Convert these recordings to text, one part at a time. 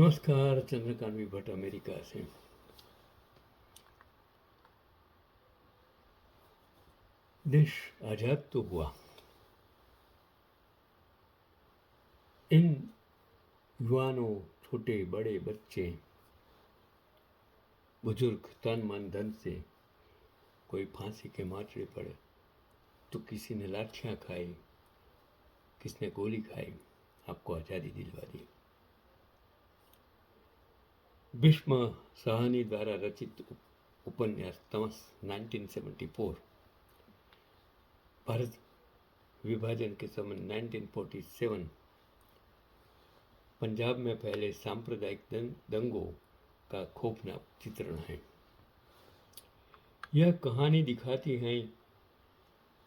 नमस्कार, चंद्रकांत भट्ट अमेरिका से। देश आज़ाद तो हुआ, इन युवानों, छोटे बड़े बच्चे, बुजुर्ग तन मन धन से कोई फांसी के माचड़े पड़े तो किसी ने लाठियां खाई, किसने गोली खाई, आपको आज़ादी दिलवा दी। भीष्म साहनी द्वारा रचित उपन्यास तमस 1974, भारत विभाजन के समय 1947 पंजाब में फैले सांप्रदायिक दंगों का खौफनाक चित्रण है। यह कहानी दिखाती है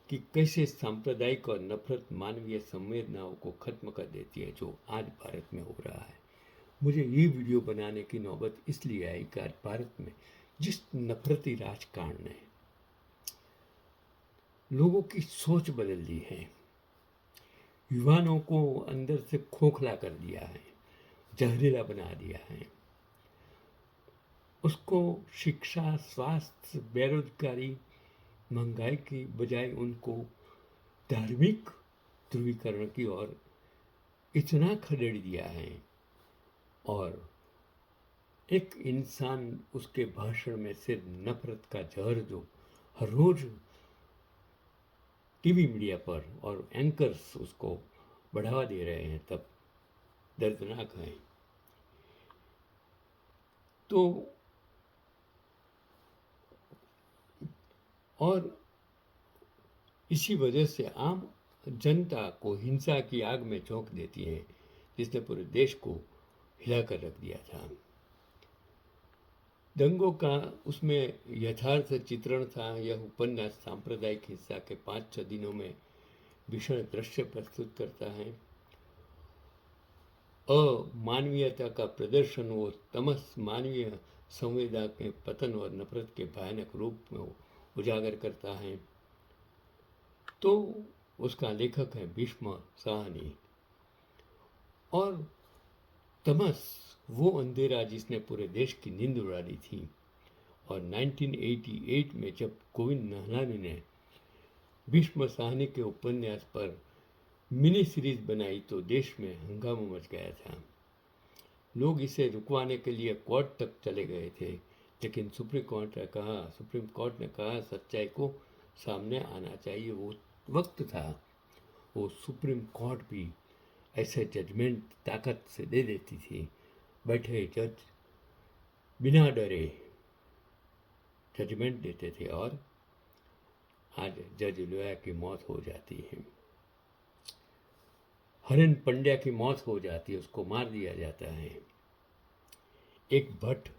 कि कैसे सांप्रदायिक और नफरत मानवीय संवेदनाओं को खत्म कर देती है, जो आज भारत में हो रहा है। मुझे ये वीडियो बनाने की नौबत इसलिए आई कि आज भारत में जिस नफरती राजकारण ने लोगों की सोच बदल दी है, युवाओं को अंदर से खोखला कर दिया है, जहरीला बना दिया है, उसको शिक्षा, स्वास्थ्य, बेरोजगारी, महंगाई की बजाय उनको धार्मिक ध्रुवीकरण की ओर इतना खदेड़ दिया है। और एक इंसान उसके भाषण में से नफरत का जहर जो हर रोज टीवी मीडिया पर और एंकर्स उसको बढ़ावा दे रहे हैं, तब दर्दनाक है। तो और इसी वजह से आम जनता को हिंसा की आग में झोंक देती है, जिसने पूरे देश को हिलाकर रख दिया था। दंगों का उसमें यथार्थ चित्रण था। यह उपन्यास सांप्रदायिक हिंसा के 5-6 दिनों में भीषण दृश्य प्रस्तुत करता है। अमानवीयता का प्रदर्शन वो तमस मानवीय संवेदना के पतन और नफरत के भयानक रूप में उजागर करता है। तो उसका लेखक है भीष्म साहनी। और तमस वो अंधेरा जिसने पूरे देश की नींद उड़ा दी थी। और 1988 में जब गोविंद नहलानी ने भीष्म साहनी के उपन्यास पर मिनी सीरीज बनाई तो देश में हंगामा मच गया था। लोग इसे रुकवाने के लिए कोर्ट तक चले गए थे, लेकिन सुप्रीम कोर्ट ने कहा सच्चाई को सामने आना चाहिए। वो वक्त था, वो सुप्रीम कोर्ट भी ऐसे जजमेंट ताकत से दे देती थी। बैठे जज बिना डरे जजमेंट देते थे और आज जज लोया की मौत हो जाती है, हरेन पंड्या की मौत हो जाती है, उसको मार दिया जाता है। एक भट्ट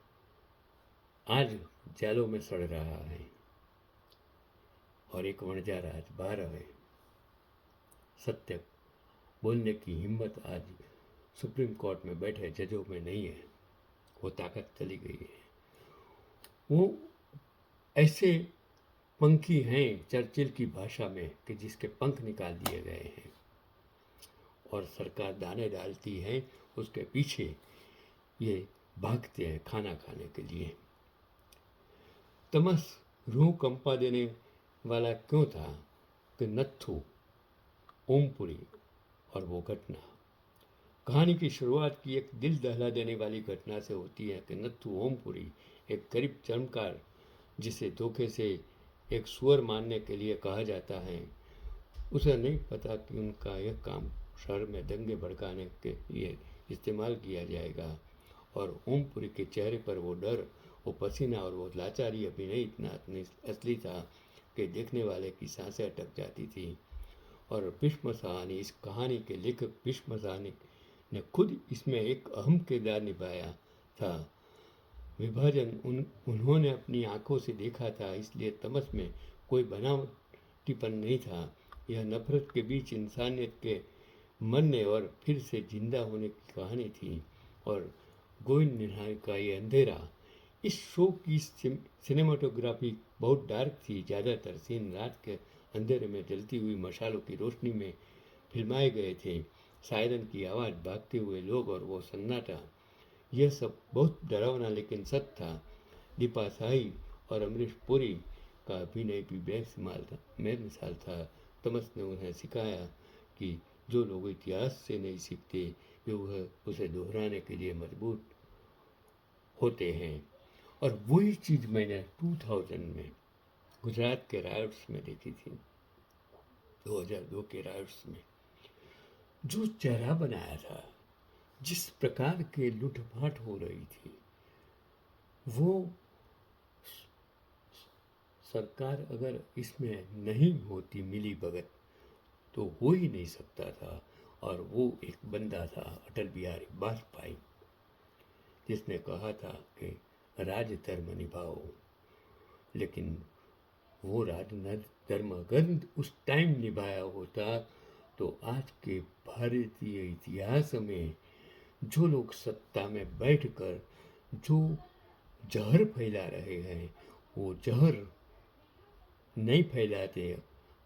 आज जेलों में सड़ रहा है और एक वणजार आज बाहर है। सत्य बोलने की हिम्मत आज सुप्रीम कोर्ट में बैठे जजों में नहीं है, वो ताकत चली गई है। वो ऐसे पंखी हैं चर्चिल की भाषा में कि जिसके पंख निकाल दिए गए हैं और सरकार दाने डालती है, उसके पीछे ये भागते हैं खाना खाने के लिए। तमस रूह कंपा देने वाला क्यों था कि नत्थु, ओमपुरी और वो घटना। कहानी की शुरुआत की एक दिल दहला देने वाली घटना से होती है कि नत्थु ओमपुरी एक गरीब चर्मकार, जिसे धोखे से एक सुअर मारने के लिए कहा जाता है, उसे नहीं पता कि उनका यह काम शहर में दंगे भड़काने के लिए इस्तेमाल किया जाएगा। और ओमपुरी के चेहरे पर वो डर, वो पसीना और वो लाचारी अभिनय इतना असली था कि देखने वाले की सांसें अटक जाती थी। और भीष्म साहनी, इस कहानी के लेखक भीष्म साहनी ने खुद इसमें एक अहम किरदार निभाया था। विभाजन उन्होंने अपनी आंखों से देखा था, इसलिए तमस में कोई बनावटीपन नहीं था। यह नफरत के बीच इंसानियत के मरने और फिर से जिंदा होने की कहानी थी। और गोविंद निहाल का ये अंधेरा, इस शो की सिनेमाटोग्राफी बहुत डार्क थी। ज़्यादातर सीन रात के अंधेरे में जलती हुई मशालों की रोशनी में फिल्माए गए थे। सायरन की आवाज़, भागते हुए लोग और वो सन्नाटा यह सब बहुत डरावना लेकिन सच था। दीपा शाही और अमरीश पुरी का अभिनय भी बेमिसाल था। तमस ने उन्हें सिखाया कि जो लोग इतिहास से नहीं सीखते वे वह उसे दोहराने के लिए मजबूर होते हैं। और वही चीज़ मैंने 2000 में गुजरात के राइट्स में देखी थी, 2002 के राइट्स में। जो चेहरा बनाया था, जिस प्रकार के लूटपाट हो रही थी, वो सरकार अगर इसमें नहीं होती मिली भगत तो हो ही नहीं सकता था। और वो एक बंदा था अटल बिहारी वाजपेयी, जिसने कहा था कि राज धर्म निभाओ। लेकिन वो राज धर्म अगर उस टाइम निभाया होता तो आज के भारतीय इतिहास में जो लोग सत्ता में बैठकर जो जहर फैला रहे हैं वो जहर नहीं फैलाते।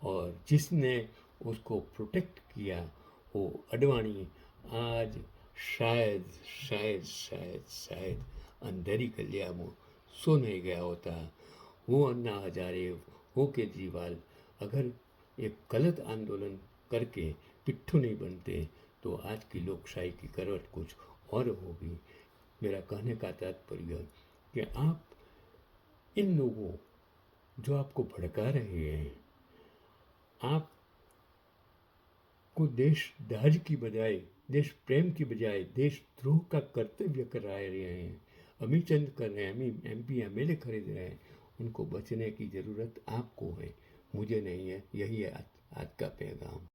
और जिसने उसको प्रोटेक्ट किया वो अडवाणी आज शायद शायद शायद शायद अंधेरी गलिया में सो नहीं गया होता। वो अन्ना हजारे, वो केजरीवाल अगर एक गलत आंदोलन करके पिट्ठू नहीं बनते तो आज की लोकशाही की करवट कुछ और होगी। मेरा कहने का तात्पर्य कि आप इन लोगों जो आपको भड़का रहे हैं, आपको देशदाज की बजाय, देश प्रेम की बजाय देशद्रोह का कर्तव्य करा रहे हैं, अमीचंद कर रहे हैं, एमपी एमएलए खरीद रहे हैं। उनको बचने की ज़रूरत आपको है, मुझे नहीं है। यही है आज का पैगाम।